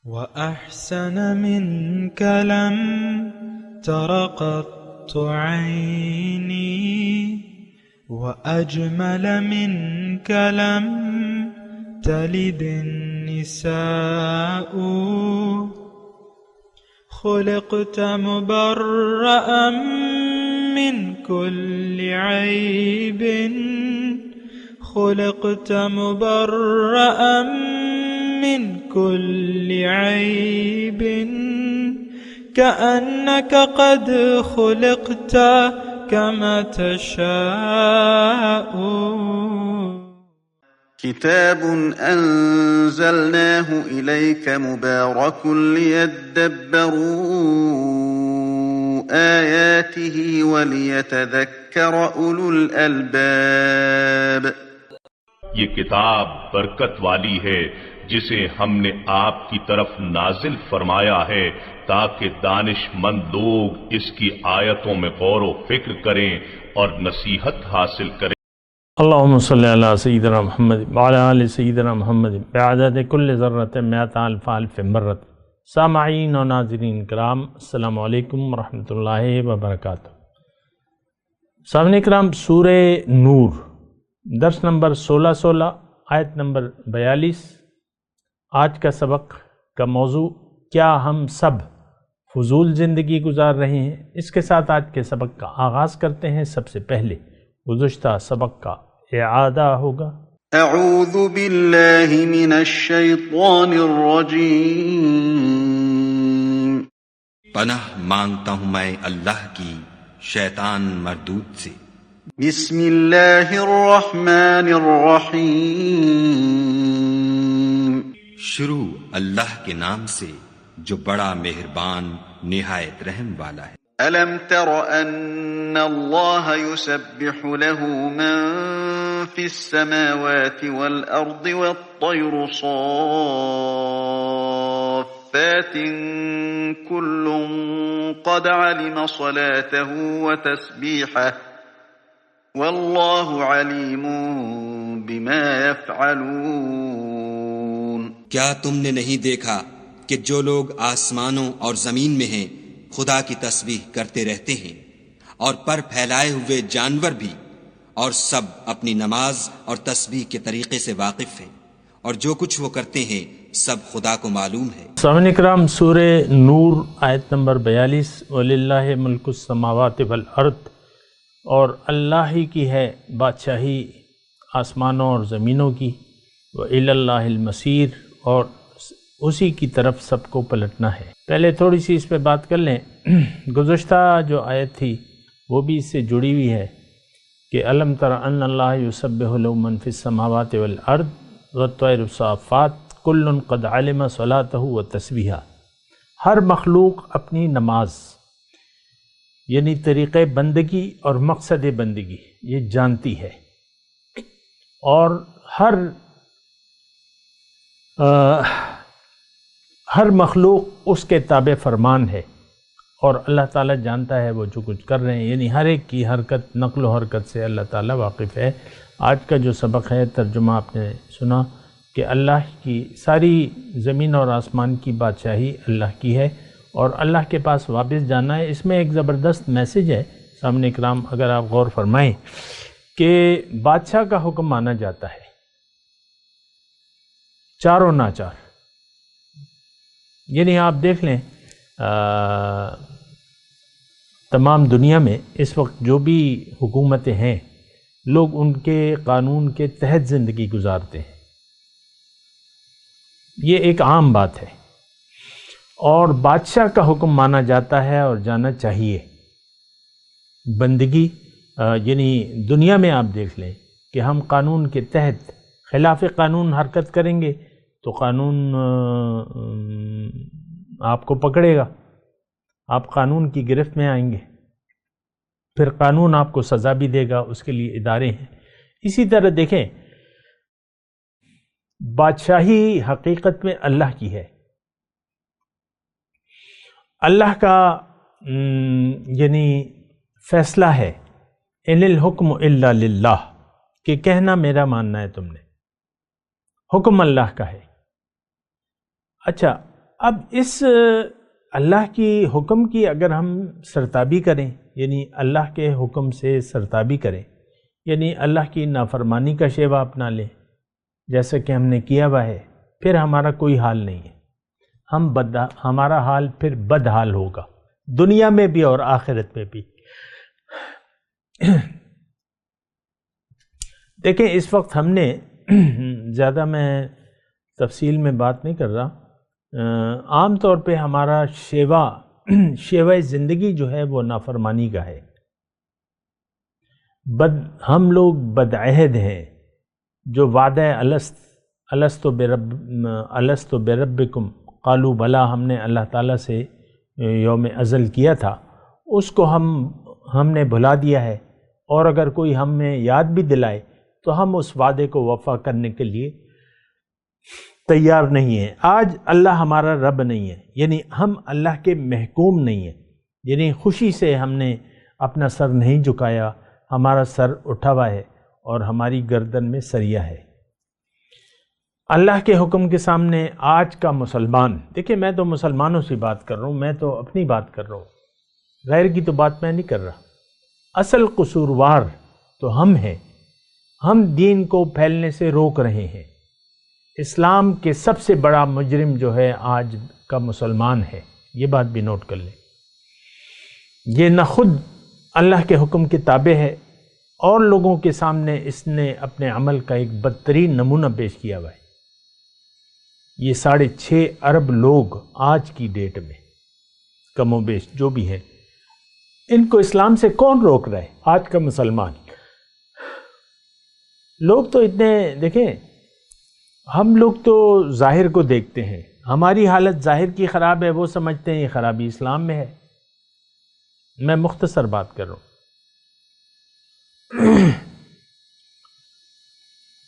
وأحسن منك لم تر قط عيني وأجمل منك لم تلد النساء خلقت مبرأ من كل عيب خلقت مبرأ من كل عيب كأنك قد خلقت كما تشاء. كتاب أنزلناه إليك مبارك ليدبروا آياته وليتذكر أولو الألباب. یہ کتاب برکت والی ہے جسے ہم نے آپ کی طرف نازل فرمایا ہے تاکہ دانش مند لوگ اس کی آیتوں میں غور و فکر کریں اور نصیحت حاصل کریں. اللہم صلی علی سیدنا محمد وعلی آل سیدنا محمد بعدد کل ذرۃ مئۃ الف الف مرۃ. سامعین و ناظرین کرام، السلام علیکم ورحمۃ اللہ وبرکاتہ. سامعین کرام، سورہ نور درس نمبر 16 آیت نمبر 42. آج کا سبق کا موضوع کیا ہم سب فضول زندگی گزار رہے ہیں. اس کے ساتھ آج کے سبق کا آغاز کرتے ہیں. سب سے پہلے گزشتہ سبق کا اعادہ ہوگا. اعوذ باللہ من الشیطان الرجیم. پناہ مانگتا ہوں میں اللہ کی شیطان مردود سے. بسم اللہ الرحمن الرحیم. شروع اللہ کے نام سے جو بڑا مہربان نہایت رحم والا ہے. ألم تر أن الله يسبح له من في السماوات والأرض والطير صافات كل قد علم صلاته وتسبيحه والله عليم بما يفعلون. کیا تم نے نہیں دیکھا کہ جو لوگ آسمانوں اور زمین میں ہیں خدا کی تسبیح کرتے رہتے ہیں، اور پر پھیلائے ہوئے جانور بھی، اور سب اپنی نماز اور تسبیح کے طریقے سے واقف ہیں، اور جو کچھ وہ کرتے ہیں سب خدا کو معلوم ہے. سامعین اکرام، سورہ نور آیت نمبر 42. وَلِلَّهِ مُلْكُ السَّمَاوَاتِ وَالْأَرْضِ، اور اللہ ہی کی ہے بادشاہی آسمانوں اور زمینوں کی. وَإِلَى اللَّهِ الْمَصِيرُ، اور اسی کی طرف سب کو پلٹنا ہے. پہلے تھوڑی سی اس پہ بات کر لیں. گزشتہ جو آیت تھی وہ بھی اس سے جڑی ہوئی ہے کہ الم تر ان اللہ یسبح له من فی السماوات والارض والطیر صافات کل قد علم صلاتہ وتسبیحہ. ہر مخلوق اپنی نماز یعنی طریقہ بندگی اور مقصد بندگی یہ جانتی ہے، اور ہر مخلوق اس کے تابع فرمان ہے، اور اللہ تعالیٰ جانتا ہے وہ جو کچھ کر رہے ہیں. یعنی ہر ایک کی حرکت، نقل و حرکت سے اللہ تعالیٰ واقف ہے. آج کا جو سبق ہے ترجمہ آپ نے سنا کہ اللہ کی ساری زمین اور آسمان کی بادشاہی اللہ کی ہے، اور اللہ کے پاس واپس جانا ہے. اس میں ایک زبردست میسج ہے سامنے اکرام، اگر آپ غور فرمائیں کہ بادشاہ کا حکم مانا جاتا ہے چاروں ناچار. یعنی آپ دیکھ لیں تمام دنیا میں اس وقت جو بھی حکومتیں ہیں لوگ ان کے قانون کے تحت زندگی گزارتے ہیں. یہ ایک عام بات ہے، اور بادشاہ کا حکم مانا جاتا ہے اور جانا چاہیے. بندگی یعنی دنیا میں آپ دیکھ لیں کہ ہم قانون کے تحت خلاف قانون حرکت کریں گے تو قانون آپ کو پکڑے گا، آپ قانون کی گرفت میں آئیں گے، پھر قانون آپ کو سزا بھی دے گا، اس کے لیے ادارے ہیں. اسی طرح دیکھیں بادشاہی حقیقت میں اللہ کی ہے. اللہ کا یعنی فیصلہ ہے ان الحکم الا للہ، کہ کہنا میرا ماننا ہے تم نے، حکم اللہ کا ہے. اچھا، اب اس اللہ کی حکم کی اگر ہم سرتابی کریں، یعنی اللہ کے حکم سے سرتابی کریں، یعنی اللہ کی نافرمانی کا شیوہ اپنا لیں جیسا کہ ہم نے کیا ہوا ہے، پھر ہمارا کوئی حال نہیں ہے، ہمارا حال پھر بد حال ہوگا، دنیا میں بھی اور آخرت میں بھی۔ دیکھیں اس وقت ہم نے زیادہ میں تفصیل میں بات نہیں کر رہا، عام طور پہ ہمارا شیوہ زندگی جو ہے وہ نافرمانی کا ہے، ہم لوگ بدعہد ہیں، جو وعدہ الست بربکم قالوا بلا ہم نے اللہ تعالیٰ سے یوم ازل کیا تھا، اس کو ہم نے بھلا دیا ہے، اور اگر کوئی ہمیں یاد بھی دلائے تو ہم اس وعدے کو وفا کرنے کے لیے تیار نہیں ہیں۔ آج اللہ ہمارا رب نہیں ہے، یعنی ہم اللہ کے محکوم نہیں ہیں، یعنی خوشی سے ہم نے اپنا سر نہیں جھکایا، ہمارا سر اٹھا ہوا ہے اور ہماری گردن میں سریا ہے۔ اللہ کے حکم کے سامنے آج کا مسلمان، دیکھیں میں تو مسلمانوں سے بات کر رہا ہوں، میں تو اپنی بات کر رہا ہوں، غیر کی تو بات میں نہیں کر رہا۔ اصل قصوروار تو ہم ہیں، ہم دین کو پھیلنے سے روک رہے ہیں۔ اسلام کے سب سے بڑا مجرم جو ہے آج کا مسلمان ہے، یہ بات بھی نوٹ کر لیں۔ یہ نہ خود اللہ کے حکم کے تابع ہے، اور لوگوں کے سامنے اس نے اپنے عمل کا ایک بدترین نمونہ پیش کیا ہوا ہے۔ یہ 6.5 ارب لوگ آج کی ڈیٹ میں کم و بیش جو بھی ہیں، ان کو اسلام سے کون روک رہا ہے؟ آج کا مسلمان۔ لوگ تو اتنے، دیکھیں ہم لوگ تو ظاہر کو دیکھتے ہیں، ہماری حالت ظاہر کی خراب ہے، وہ سمجھتے ہیں یہ خرابی اسلام میں ہے۔ میں مختصر بات کر رہا ہوں۔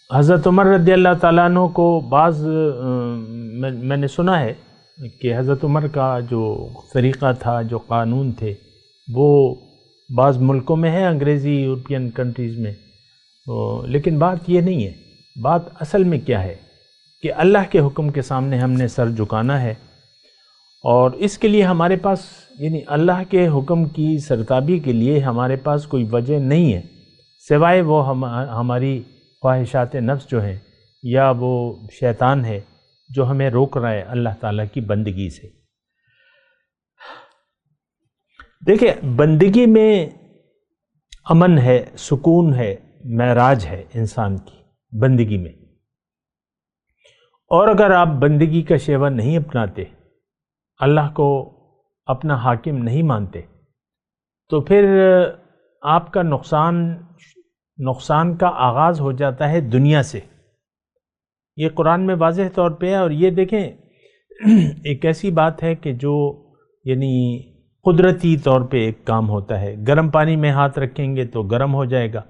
حضرت عمر رضی اللہ تعالیٰ عنہ کو میں نے سنا ہے کہ حضرت عمر کا جو طریقہ تھا، جو قانون تھے، وہ بعض ملکوں میں ہے، انگریزی یورپین کنٹریز میں، لیکن بات یہ نہیں ہے۔ بات اصل میں کیا ہے کہ اللہ کے حکم کے سامنے ہم نے سر جھکانا ہے، اور اس کے لیے ہمارے پاس، یعنی اللہ کے حکم کی سرتابی کے لیے ہمارے پاس کوئی وجہ نہیں ہے سوائے وہ ہماری خواہشات نفس جو ہیں، یا وہ شیطان ہے جو ہمیں روک رہا ہے اللہ تعالیٰ کی بندگی سے۔ دیکھیں بندگی میں امن ہے، سکون ہے، معراج ہے انسان کی بندگی میں، اور اگر آپ بندگی کا شیوہ نہیں اپناتے، اللہ کو اپنا حاکم نہیں مانتے، تو پھر آپ کا نقصان کا آغاز ہو جاتا ہے دنیا سے۔ یہ قرآن میں واضح طور پہ ہے، اور یہ دیکھیں ایک ایسی بات ہے کہ جو یعنی قدرتی طور پہ ایک کام ہوتا ہے۔ گرم پانی میں ہاتھ رکھیں گے تو گرم ہو جائے گا،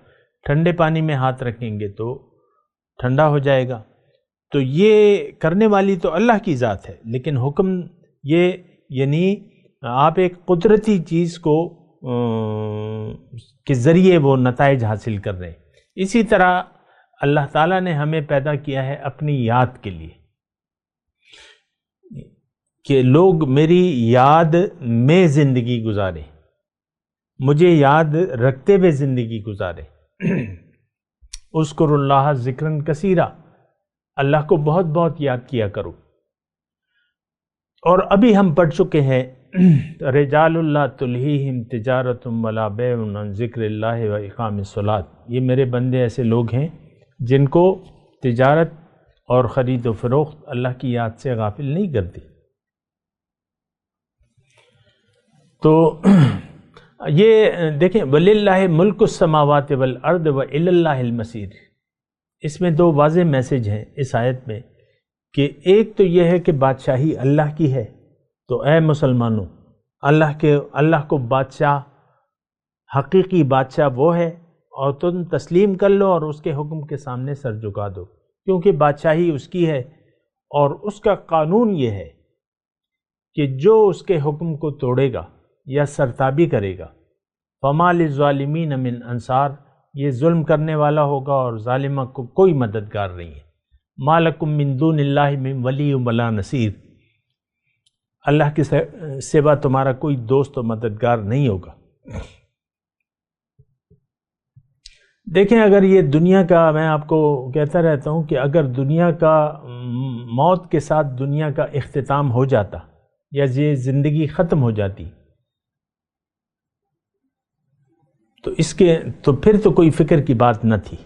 ٹھنڈے پانی میں ہاتھ رکھیں گے تو ٹھنڈا ہو جائے گا۔ تو یہ کرنے والی تو اللہ کی ذات ہے، لیکن حکم یہ یعنی آپ ایک قدرتی چیز کو کے ذریعے وہ نتائج حاصل کر رہے ہیں۔ اسی طرح اللہ تعالیٰ نے ہمیں پیدا کیا ہے اپنی یاد کے لیے، کہ لوگ میری یاد میں زندگی گزاریں، مجھے یاد رکھتے ہوئے زندگی گزاریں۔ اذکر اللہ ذکرًا کثیرا، اللہ کو بہت بہت یاد کیا کرو۔ اور ابھی ہم پڑھ چکے ہیں رجال اللہ تلہیہم تجارت ولا بیع عن ذکر اللہ و اقام الصلاۃ، یہ میرے بندے ایسے لوگ ہیں جن کو تجارت اور خرید و فروخت اللہ کی یاد سے غافل نہیں کرتی۔ تو یہ دیکھیں وَلِلَّهِ مُلْكُ السَّمَاوَاتِ وَالْأَرْضِ وَإِلَى اللَّهِ الْمَصِيرُ، اس میں دو واضح میسج ہیں اس آیت میں، کہ ایک تو یہ ہے کہ بادشاہی اللہ کی ہے، تو اے مسلمانوں اللہ کو بادشاہ، حقیقی بادشاہ وہ ہے، اور تم تسلیم کر لو اور اس کے حکم کے سامنے سر جھکا دو، کیونکہ بادشاہی اس کی ہے، اور اس کا قانون یہ ہے کہ جو اس کے حکم کو توڑے گا یا سرتابی کرے گا فَمَا لِلظَّالِمِينَ مِنْ انصار، یہ ظلم کرنے والا ہوگا اور ظالمہ کو کوئی مددگار نہیں ہے۔ مَا لَكُم مِّن دُونِ اللَّهِ مِن وَلِيٍّ وَلَا نَصِيرٍ، اللہ کے سوا تمہارا کوئی دوست و مددگار نہیں ہوگا۔ دیکھیں، اگر یہ دنیا کا، میں آپ کو کہتا رہتا ہوں کہ اگر دنیا کا موت کے ساتھ دنیا کا اختتام ہو جاتا یا یہ زندگی ختم ہو جاتی تو پھر تو کوئی فکر کی بات نہ تھی،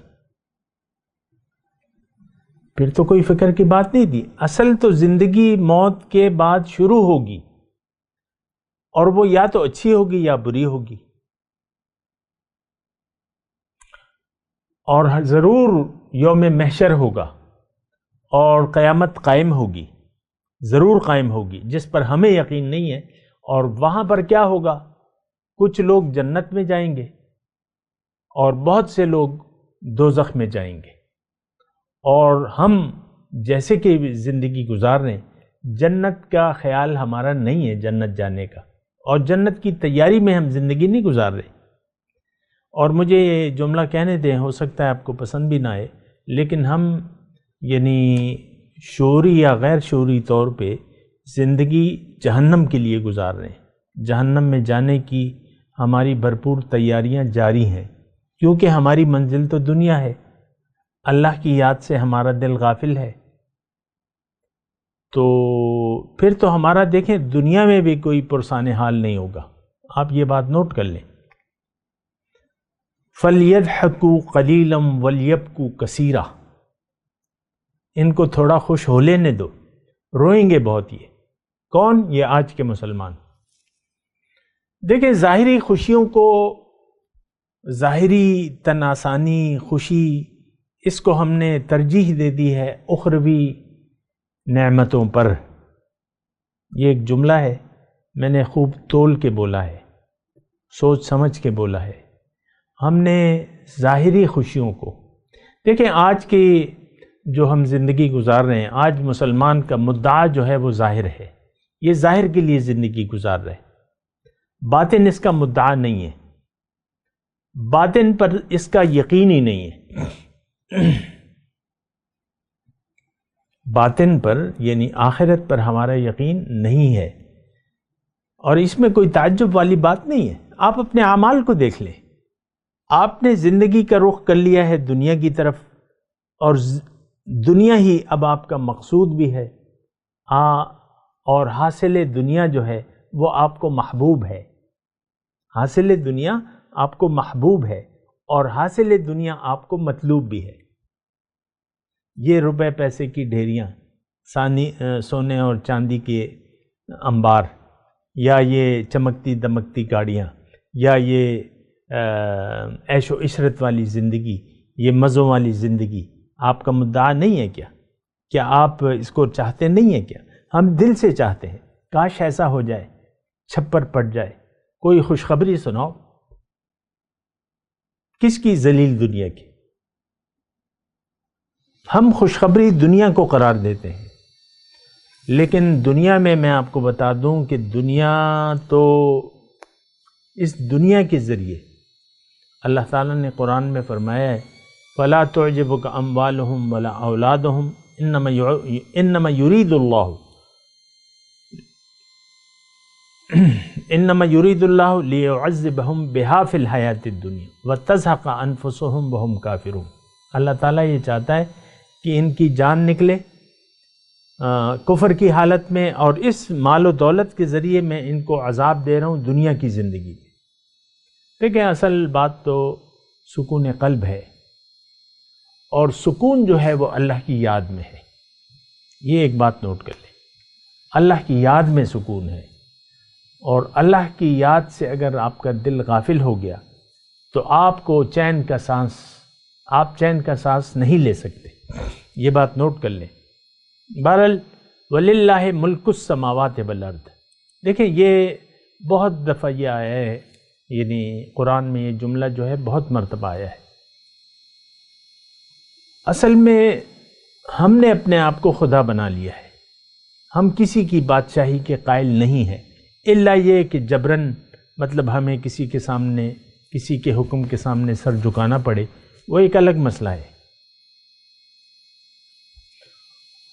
پھر تو کوئی فکر کی بات نہیں تھی۔ اصل تو زندگی موت کے بعد شروع ہوگی، اور وہ یا تو اچھی ہوگی یا بری ہوگی، اور ضرور یوم محشر ہوگا اور قیامت قائم ہوگی، ضرور قائم ہوگی، جس پر ہمیں یقین نہیں ہے۔ اور وہاں پر کیا ہوگا؟ کچھ لوگ جنت میں جائیں گے اور بہت سے لوگ دوزخ میں جائیں گے، اور ہم جیسے کہ زندگی گزار رہے ہیں، جنت کا خیال ہمارا نہیں ہے، جنت جانے کا، اور جنت کی تیاری میں ہم زندگی نہیں گزار رہے۔ اور مجھے یہ جملہ کہنے دیں، ہو سکتا ہے آپ کو پسند بھی نہ آئے، لیکن ہم یعنی شعوری یا غیر شعوری طور پہ زندگی جہنم کے لیے گزار رہے ہیں۔ جہنم میں جانے کی ہماری بھرپور تیاریاں جاری ہیں، کیونکہ ہماری منزل تو دنیا ہے، اللہ کی یاد سے ہمارا دل غافل ہے۔ تو پھر تو ہمارا دیکھیں دنیا میں بھی کوئی پرسان حال نہیں ہوگا۔ آپ یہ بات نوٹ کر لیں، فَلْيَضْحَكُوا قَلِيلًا وَلْيَبْكُوا كَثِيرًا، ان کو تھوڑا خوش ہو لینے دو، روئیں گے بہت۔ یہ کون؟ یہ آج کے مسلمان۔ دیکھیں، ظاہری خوشیوں کو، ظاہری تن آسانی، خوشی، اس کو ہم نے ترجیح دے دی ہے اخروی نعمتوں پر۔ یہ ایک جملہ ہے، میں نے خوب تول کے بولا ہے، سوچ سمجھ کے بولا ہے۔ ہم نے ظاہری خوشیوں کو، دیکھیں آج کی جو ہم زندگی گزار رہے ہیں، آج مسلمان کا مدعا جو ہے وہ ظاہر ہے، یہ ظاہر کے لیے زندگی گزار رہے، باطن اس کا مدعا نہیں ہے، باطن پر اس کا یقین ہی نہیں ہے۔ باطن پر یعنی آخرت پر ہمارا یقین نہیں ہے، اور اس میں کوئی تعجب والی بات نہیں ہے۔ آپ اپنے اعمال کو دیکھ لیں، آپ نے زندگی کا رخ کر لیا ہے دنیا کی طرف، اور دنیا ہی اب آپ کا مقصود بھی ہے، اور حاصل دنیا جو ہے وہ آپ کو محبوب ہے، حاصل دنیا آپ کو محبوب ہے، اور حاصل دنیا آپ کو مطلوب بھی ہے۔ یہ روپے پیسے کی ڈھیریاں، سونے اور چاندی کے انبار، یا یہ چمکتی دمکتی گاڑیاں، یا یہ عیش و عشرت والی زندگی، یہ مزوں والی زندگی آپ کا مدعا نہیں ہے کیا؟ کیا آپ اس کو چاہتے نہیں ہیں کیا؟ ہم دل سے چاہتے ہیں، کاش ایسا ہو جائے، چھپر پٹ جائے، کوئی خوشخبری سناؤ۔ کس کی؟ ذلیل دنیا کی۔ ہم خوشخبری دنیا کو قرار دیتے ہیں، لیکن دنیا میں آپ کو بتا دوں کہ دنیا تو، اس دنیا کے ذریعے اللہ تعالیٰ نے قرآن میں فرمایا ہے فَلَا تُعْجِبُكَ أَمْوَالُهُمْ وَلَا أَوْلَادُهُمْ إِنَّمَا يُرِيدُ اللَّهُ لِيُعَذِّبَهُمْ بِهَا فِي الْحَيَاةِ الدُّنْيَا وَتَزْهَقَ أَنفُسُهُمْ وَهُمْ كَافِرُونَ۔ اللہ تعالیٰ یہ چاہتا ہے کہ ان کی جان نکلے کفر کی حالت میں، اور اس مال و دولت کے ذریعے میں ان کو عذاب دے رہا ہوں دنیا کی زندگی میں۔ دیکھیں، اصل بات تو سکون قلب ہے، اور سکون جو ہے وہ اللہ کی یاد میں ہے۔ یہ ایک بات نوٹ کر لیں، اللہ کی یاد میں سکون ہے، اور اللہ کی یاد سے اگر آپ کا دل غافل ہو گیا تو آپ کو چین کا سانس نہیں لے سکتے۔ یہ بات نوٹ کر لیں۔ بہرحال وَلِلَّهِ مُلْكُ السَّمَاوَاتِ وَالْأَرْضِ، دیکھیں یہ بہت دفعہ یہ آیا ہے، یعنی قرآن میں یہ جملہ جو ہے بہت مرتبہ آیا ہے۔ اصل میں ہم نے اپنے آپ کو خدا بنا لیا ہے، ہم کسی کی بادشاہی کے قائل نہیں ہیں، الا یہ کہ جبراً، مطلب ہمیں کسی کے سامنے، کسی کے حکم کے سامنے سر جھکانا پڑے، وہ ایک الگ مسئلہ ہے۔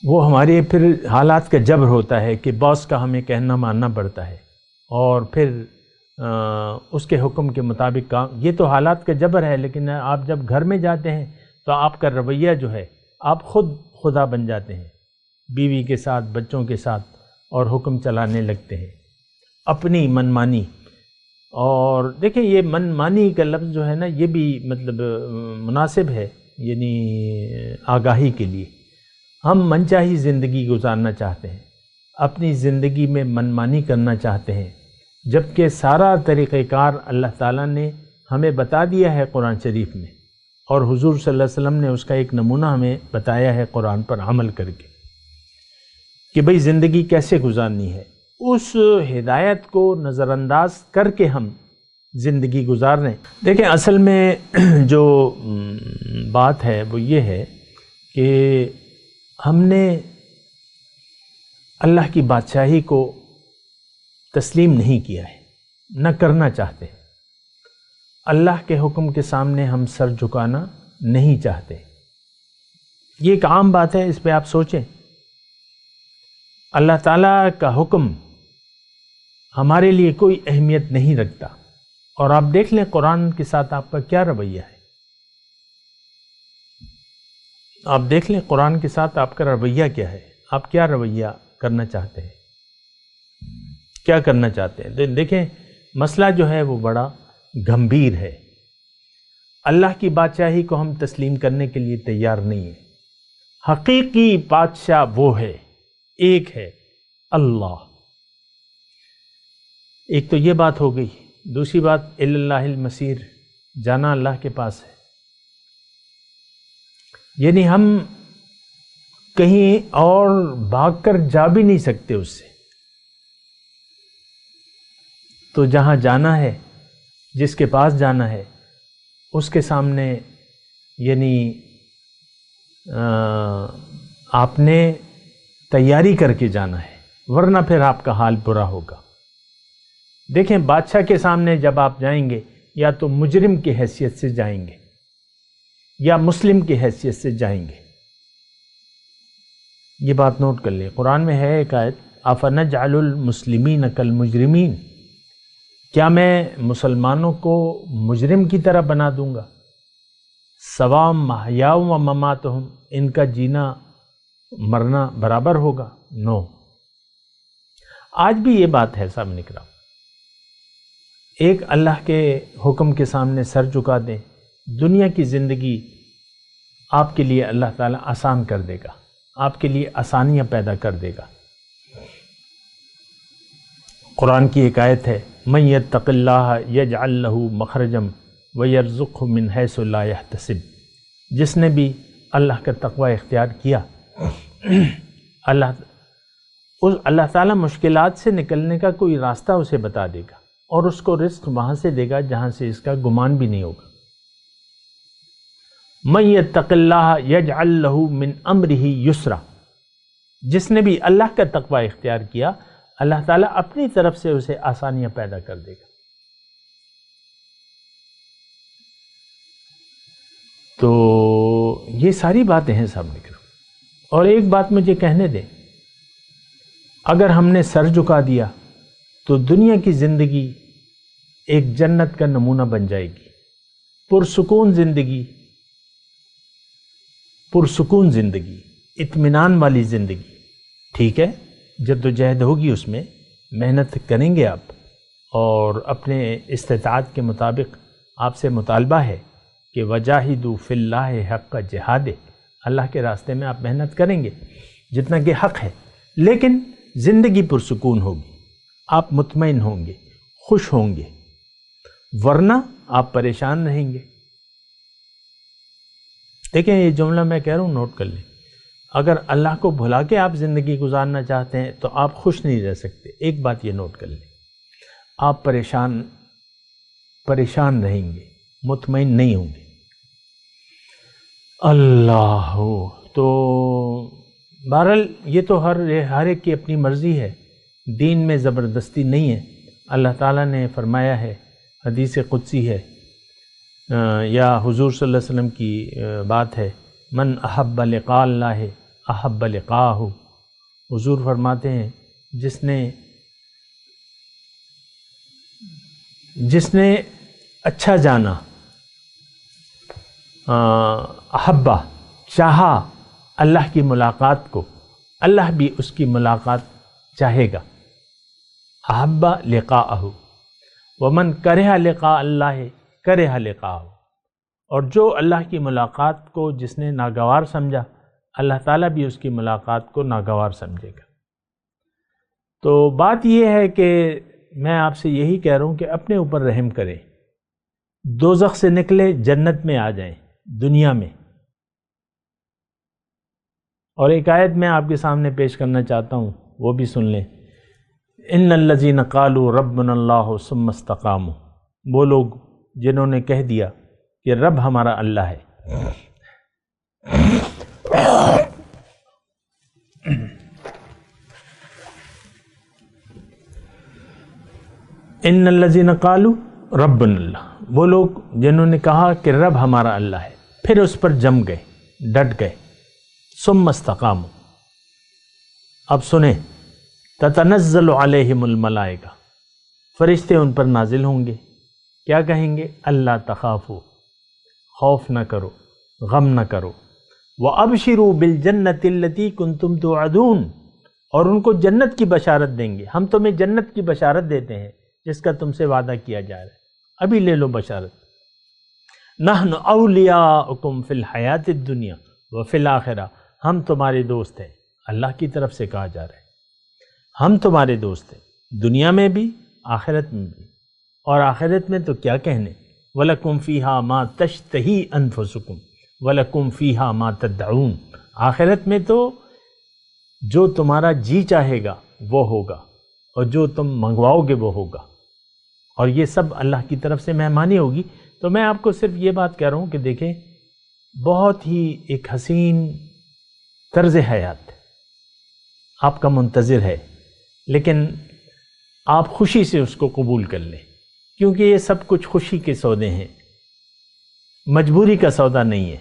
وہ ہمارے پھر حالات کا جبر ہوتا ہے کہ باس کا ہمیں کہنا ماننا پڑتا ہے، اور پھر اس کے حکم کے مطابق کام، یہ تو حالات کا جبر ہے. لیکن آپ جب گھر میں جاتے ہیں تو آپ کا رویہ جو ہے، آپ خود خدا بن جاتے ہیں بیوی کے ساتھ، بچوں کے ساتھ، اور حکم چلانے لگتے ہیں اپنی منمانی. اور دیکھیں یہ منمانی کا لفظ جو ہے نا، یہ بھی مطلب مناسب ہے، یعنی آگاہی کے لیے. ہم منچاہی زندگی گزارنا چاہتے ہیں، اپنی زندگی میں منمانی کرنا چاہتے ہیں، جبکہ سارا طریقہ کار اللہ تعالیٰ نے ہمیں بتا دیا ہے قرآن شریف میں، اور حضور صلی اللہ علیہ وسلم نے اس کا ایک نمونہ ہمیں بتایا ہے قرآن پر عمل کر کے کہ بھئی زندگی کیسے گزارنی ہے. اس ہدایت کو نظر انداز کر کے ہم زندگی گزار رہے ہیں. دیکھیں اصل میں جو بات ہے وہ یہ ہے کہ ہم نے اللہ کی بادشاہی کو تسلیم نہیں کیا ہے، نہ کرنا چاہتے. اللہ کے حکم کے سامنے ہم سر جھکانا نہیں چاہتے. یہ ایک عام بات ہے، اس پہ آپ سوچیں. اللہ تعالیٰ کا حکم ہمارے لیے کوئی اہمیت نہیں رکھتا. اور آپ دیکھ لیں قرآن کے ساتھ آپ کا کیا رویہ ہے. آپ دیکھ لیں قرآن کے ساتھ آپ کا رویہ کیا ہے. آپ کیا رویہ کرنا چاہتے ہیں، کیا کرنا چاہتے ہیں. دیکھیں مسئلہ جو ہے وہ بڑا گمبھیر ہے. اللہ کی بادشاہی کو ہم تسلیم کرنے کے لیے تیار نہیں ہیں. حقیقی بادشاہ وہ ہے، ایک ہے اللہ. ایک تو یہ بات ہو گئی. دوسری بات الی اللہ المصیر، جانا اللہ کے پاس ہے. یعنی ہم کہیں اور بھاگ کر جا بھی نہیں سکتے اس سے. تو جہاں جانا ہے، جس کے پاس جانا ہے، اس کے سامنے یعنی آپ نے تیاری کر کے جانا ہے، ورنہ پھر آپ کا حال برا ہوگا. دیکھیں بادشاہ کے سامنے جب آپ جائیں گے، یا تو مجرم کی حیثیت سے جائیں گے یا مسلم کی حیثیت سے جائیں گے. یہ بات نوٹ کر لیں. قرآن میں ہے ایک آیت، افنجعل المسلمین کالمجرمین، کیا میں مسلمانوں کو مجرم کی طرح بنا دوں گا؟ سواء محیاہم و مماتہم، ان کا جینا مرنا برابر ہوگا؟ نو. آج بھی یہ بات ہے سامنے کرام. ایک اللہ کے حکم کے سامنے سر جھکا دیں، دنیا کی زندگی آپ کے لیے اللہ تعالیٰ آسان کر دے گا، آپ کے لیے آسانیاں پیدا کر دے گا. قرآن کی ایک آیت ہے، من یتق اللہ یجعل لہ مخرجا ویرزقہ من حیث لا یحتسب. جس نے بھی اللہ کا تقوی اختیار کیا، اللہ تعالیٰ مشکلات سے نکلنے کا کوئی راستہ اسے بتا دے گا، اور اس کو رزق وہاں سے دے گا جہاں سے اس کا گمان بھی نہیں ہوگا. من یتق اللہ یجعل لہ من امرہ یسرا. جس نے بھی اللہ کا تقوی اختیار کیا، اللہ تعالیٰ اپنی طرف سے اسے آسانیاں پیدا کر دے گا. تو یہ ساری باتیں ہیں سامنے کرو. اور ایک بات مجھے کہنے دیں، اگر ہم نے سر جھکا دیا تو دنیا کی زندگی ایک جنت کا نمونہ بن جائے گی. پرسکون زندگی، پرسکون زندگی، اطمینان والی زندگی. ٹھیک ہے، جد و جہد ہوگی، اس میں محنت کریں گے آپ، اور اپنے استطاعت کے مطابق آپ سے مطالبہ ہے کہ وجاہدوا فی اللہ حق جہاد، اللہ کے راستے میں آپ محنت کریں گے جتنا کہ حق ہے. لیکن زندگی پرسکون ہوگی، آپ مطمئن ہوں گے، خوش ہوں گے، ورنہ آپ پریشان رہیں گے. دیکھیں یہ جملہ میں کہہ رہا ہوں، نوٹ کر لیں. اگر اللہ کو بھلا کے آپ زندگی گزارنا چاہتے ہیں تو آپ خوش نہیں رہ سکتے. ایک بات یہ نوٹ کر لیں، آپ پریشان رہیں گے، مطمئن نہیں ہوں گے. اللہ ہو. تو بہرحال یہ تو ہر ایک کی اپنی مرضی ہے، دین میں زبردستی نہیں ہے. اللہ تعالیٰ نے فرمایا ہے، حدیث قدسی ہے یا حضور صلی اللہ علیہ وسلم کی بات ہے، من احب لقاء اللہ احب لقاہ، حضور فرماتے ہیں جس نے اچھا جانا، احبہ چاہا اللہ کی ملاقات کو، اللہ بھی اس کی ملاقات چاہے گا. احبہ لقاءہ ومن کرہ لقاء اللہ کرہ لقاءہ، اور جو اللہ کی ملاقات کو جس نے ناگوار سمجھا، اللہ تعالیٰ بھی اس کی ملاقات کو ناگوار سمجھے گا. تو بات یہ ہے کہ میں آپ سے یہی کہہ رہا ہوں کہ اپنے اوپر رحم کریں، دوزخ سے نکلے جنت میں آ جائیں دنیا میں. اور ایک آیت میں آپ کے سامنے پیش کرنا چاہتا ہوں، وہ بھی سن لیں. ان الذین قالوا ربنا اللہ ثم استقاموا، وہ لوگ جنہوں نے کہہ دیا کہ رب ہمارا اللہ ہے. ان الذین قالوا ربنا اللہ، وہ لوگ جنہوں نے کہا کہ رب ہمارا اللہ ہے، پھر اس پر جم گئے، ڈٹ گئے. ثم استقاموا، اب سنیں، تتنزل علیہم الملائکہ، فرشتے ان پر نازل ہوں گے. کیا کہیں گے؟ اللہ تخافوا، خوف نہ کرو، غم نہ کرو. وابشروا بالجنۃ التی کنتم توعدون، اور ان کو جنت کی بشارت دیں گے. ہم تمہیں جنت کی بشارت دیتے ہیں جس کا تم سے وعدہ کیا جا رہا ہے، ابھی لے لو بشارت. نحن اولیاؤکم فی الحیات الدنیا وفی الآخرہ، ہم تمہارے دوست ہیں. اللہ کی طرف سے کہا جا رہا ہے ہم تمہارے دوست ہیں، دنیا میں بھی آخرت میں بھی. اور آخرت میں تو کیا کہنے، وَلَكُمْ فِيهَا مَا تَشْتَهِي أَنفُسُكُمْ وَلَكُمْ فِيهَا مَا تَدَّعُونَ. آخرت میں تو جو تمہارا جی چاہے گا وہ ہوگا، اور جو تم منگواؤ گے وہ ہوگا، اور یہ سب اللہ کی طرف سے مہمانی ہوگی. تو میں آپ کو صرف یہ بات کہہ رہا ہوں کہ دیکھیں، بہت ہی ایک حسین طرز حیات آپ کا منتظر ہے، لیکن آپ خوشی سے اس کو قبول کر لیں، کیونکہ یہ سب کچھ خوشی کے سودے ہیں، مجبوری کا سودا نہیں ہے،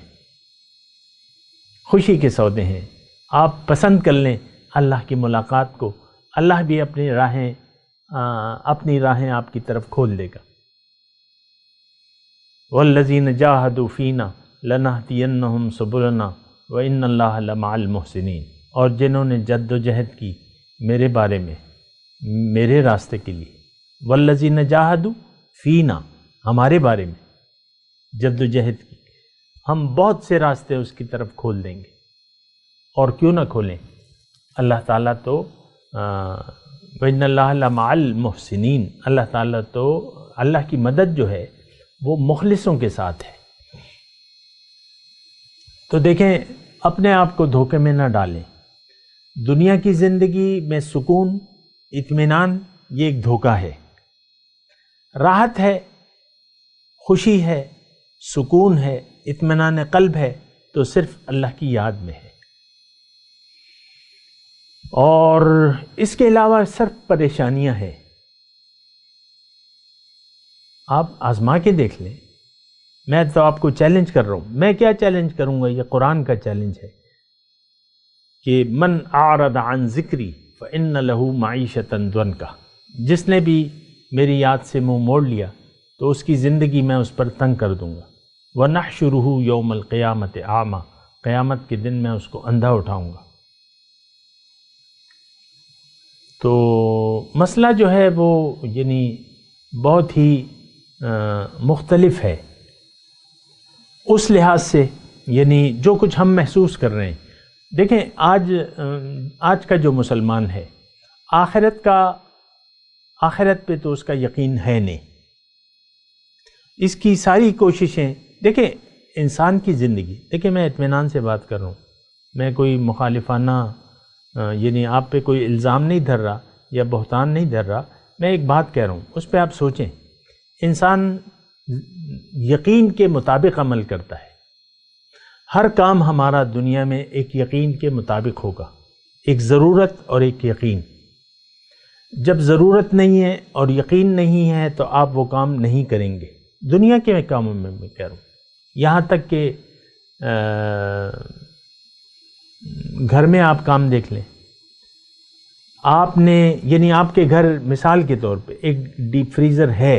خوشی کے سودے ہیں. آپ پسند کر لیں اللہ کی ملاقات کو، اللہ بھی اپنی راہیں آپ کی طرف کھول دے گا. والذین جاہدوا فینا لنہدینہم سبلنا وان اللہ لمع المحسنین، اور جنہوں نے جد و جہد کی میرے بارے میں، میرے راستے کے لیے. والذین جاہدوا فینا، ہمارے بارے میں جد و جہد کی، ہم بہت سے راستے اس کی طرف کھول دیں گے. اور کیوں نہ کھولیں، اللہ تعالیٰ تو وَإِنَّ اللَّهَ لَمَعَ الْمُحْسِنِينَ، اللہ تعالیٰ تو اللہ کی مدد جو ہے وہ مخلصوں کے ساتھ ہے. تو دیکھیں، اپنے آپ کو دھوکے میں نہ ڈالیں. دنیا کی زندگی میں سکون، اطمینان، یہ ایک دھوکہ ہے. راحت ہے، خوشی ہے، سکون ہے، اطمینان قلب ہے، تو صرف اللہ کی یاد میں ہے. اور اس کے علاوہ صرف پریشانیاں ہیں. آپ آزما کے دیکھ لیں. میں تو آپ کو چیلنج کر رہا ہوں. میں کیا چیلنج کروں گا؟ یہ قرآن کا چیلنج ہے کہ من اعرض عن ذکری فإن له معیشۃ ضنکا، جس نے بھی میری یاد سے منہ موڑ لیا تو اس کی زندگی میں اس پر تنگ کر دوں گا. وَنَحْشُرُهُ يَوْمَ الْقِيَامَةِ أَعْمَى، قیامت کے دن میں اس کو اندھا اٹھاؤں گا. تو مسئلہ جو ہے وہ یعنی بہت ہی مختلف ہے اس لحاظ سے، یعنی جو کچھ ہم محسوس کر رہے ہیں. دیکھیں، آج کا جو مسلمان ہے، آخرت پہ تو اس کا یقین ہے نہیں. اس کی ساری کوششیں، دیکھیں انسان کی زندگی، دیکھیں میں اطمینان سے بات کر رہا ہوں، میں کوئی مخالفانہ یعنی آپ پہ کوئی الزام نہیں دھر رہا یا بہتان نہیں دھر رہا. میں ایک بات کہہ رہا ہوں، اس پہ آپ سوچیں. انسان یقین کے مطابق عمل کرتا ہے. ہر کام ہمارا دنیا میں ایک یقین کے مطابق ہوگا، ایک ضرورت اور ایک یقین. جب ضرورت نہیں ہے اور یقین نہیں ہے تو آپ وہ کام نہیں کریں گے. دنیا کے کاموں میں کہہ رہا ہوں، یہاں تک کہ گھر میں آپ کام دیکھ لیں، آپ نے یعنی آپ کے گھر مثال کے طور پہ ایک ڈیپ فریزر ہے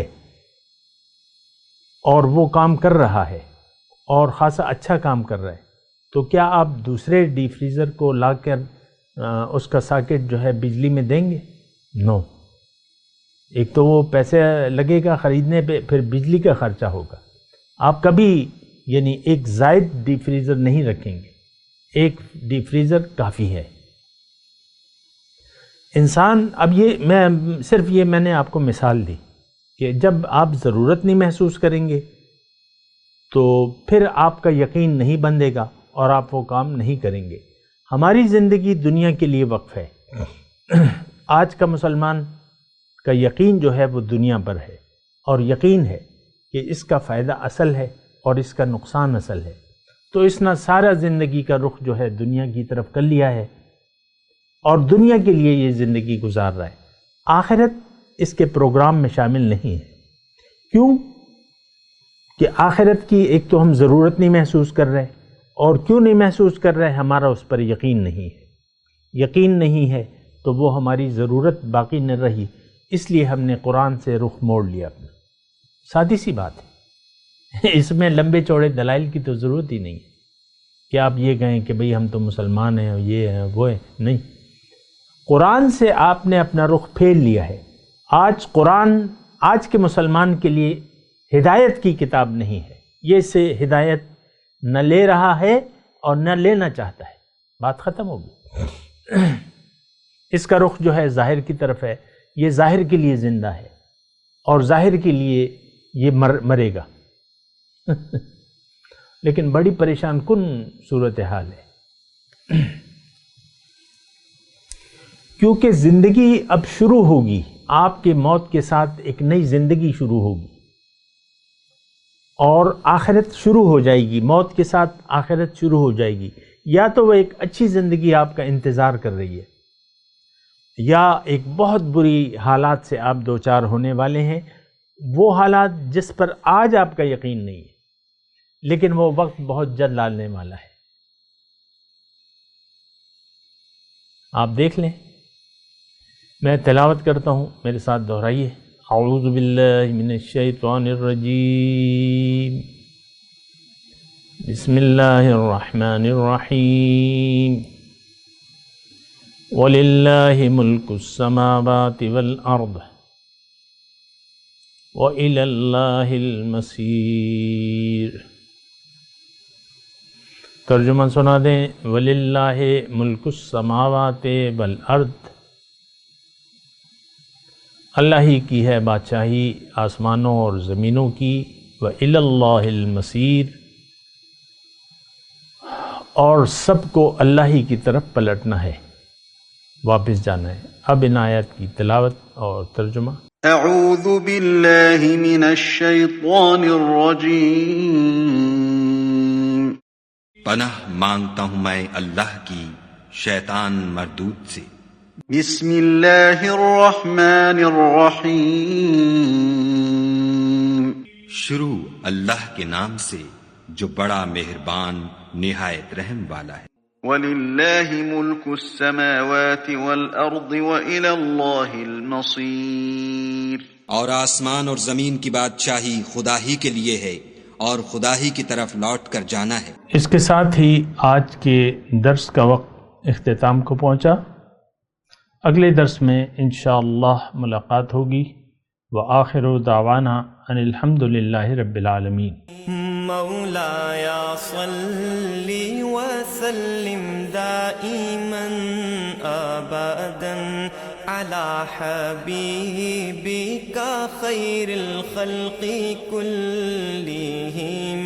اور وہ کام کر رہا ہے اور خاصا اچھا کام کر رہا ہے، تو کیا آپ دوسرے ڈیپ فریزر کو لا کر اس کا ساکٹ جو ہے بجلی میں دیں گے؟ نو. ایک تو وہ پیسے لگے گا خریدنے پہ، پھر بجلی کا خرچہ ہوگا. آپ کبھی یعنی ایک زائد ڈیپ فریزر نہیں رکھیں گے، ایک ڈیپ فریزر کافی ہے. انسان اب میں نے آپ کو مثال دی کہ جب آپ ضرورت نہیں محسوس کریں گے تو پھر آپ کا یقین نہیں بندھے گا اور آپ وہ کام نہیں کریں گے. ہماری زندگی دنیا کے لیے وقف ہے. آج کا مسلمان کا یقین جو ہے وہ دنیا پر ہے، اور یقین ہے کہ اس کا فائدہ اصل ہے اور اس کا نقصان اصل ہے. تو اس نے سارا زندگی کا رخ جو ہے دنیا کی طرف کر لیا ہے اور دنیا کے لیے یہ زندگی گزار رہا ہے. آخرت اس کے پروگرام میں شامل نہیں ہے. کیوں؟ کہ آخرت کی ایک تو ہم ضرورت نہیں محسوس کر رہے، اور کیوں نہیں محسوس کر رہے؟ ہمارا اس پر یقین نہیں ہے. یقین نہیں ہے تو وہ ہماری ضرورت باقی نہ رہی، اس لیے ہم نے قرآن سے رخ موڑ لیا اپنا. سادی سی بات ہے، اس میں لمبے چوڑے دلائل کی تو ضرورت ہی نہیں ہے کہ آپ یہ کہیں کہ بھئی ہم تو مسلمان ہیں، یہ ہیں وہ ہیں. نہیں، قرآن سے آپ نے اپنا رخ پھیر لیا ہے. آج قرآن آج کے مسلمان کے لیے ہدایت کی کتاب نہیں ہے. یہ سے ہدایت نہ لے رہا ہے اور نہ لینا چاہتا ہے. بات ختم ہوگی. اس کا رخ جو ہے ظاہر کی طرف ہے. یہ ظاہر کے لیے زندہ ہے اور ظاہر کے لیے یہ مرے گا. لیکن بڑی پریشان کن صورتحال ہے، کیونکہ زندگی اب شروع ہوگی. آپ کے موت کے ساتھ ایک نئی زندگی شروع ہوگی اور آخرت شروع ہو جائے گی. موت کے ساتھ آخرت شروع ہو جائے گی. یا تو وہ ایک اچھی زندگی آپ کا انتظار کر رہی ہے، یا ایک بہت بری حالات سے آپ دوچار ہونے والے ہیں. وہ حالات جس پر آج آپ کا یقین نہیں ہے، لیکن وہ وقت بہت جلد آنے والا ہے. آپ دیکھ لیں. میں تلاوت کرتا ہوں، میرے ساتھ دہرائیے. اعوذ باللہ من الشیطان الرجیم، بسم اللہ الرحمن الرحیم. وَلِلَّهِ مُلْكُ السَّمَاوَاتِ وَالْأَرْضِ وَإِلَى اللَّهِ الْمَصِيرُ. ترجمہ سنا دیں. وَلِلَّهِ مُلْكُ السَّمَاوَاتِ وَالْأَرْضِ، اللہ ہی کی ہے بادشاہی آسمانوں اور زمینوں کی. وَإِلَى اللَّهِ الْمَصِيرُ، اور سب کو اللہ ہی کی طرف پلٹنا ہے، واپس جانا ہے. اب ان آیات کی تلاوت اور ترجمہ. اعوذ باللہ من الشیطان الرجیم. پناہ مانگتا ہوں میں اللہ کی شیطان مردود سے. بسم اللہ الرحمن الرحیم. شروع اللہ کے نام سے جو بڑا مہربان نہایت رحم والا ہے. وَلِلَّهِ مُلْكُ السَّمَاوَاتِ وَالْأَرْضِ وَإِلَى اللَّهِ الْمَصِيرُ. اور آسمان اور زمین کی بادشاہی خدا ہی کے لیے ہے اور خدا ہی کی طرف لوٹ کر جانا ہے. اس کے ساتھ ہی آج کے درس کا وقت اختتام کو پہنچا. اگلے درس میں انشاءاللہ ملاقات ہوگی. وآخر دعوانا ان الحمد للہ رب العالمین. مولایا صلی وسلم دائما ابدا علی حبیبک خیر الخلق کلہم.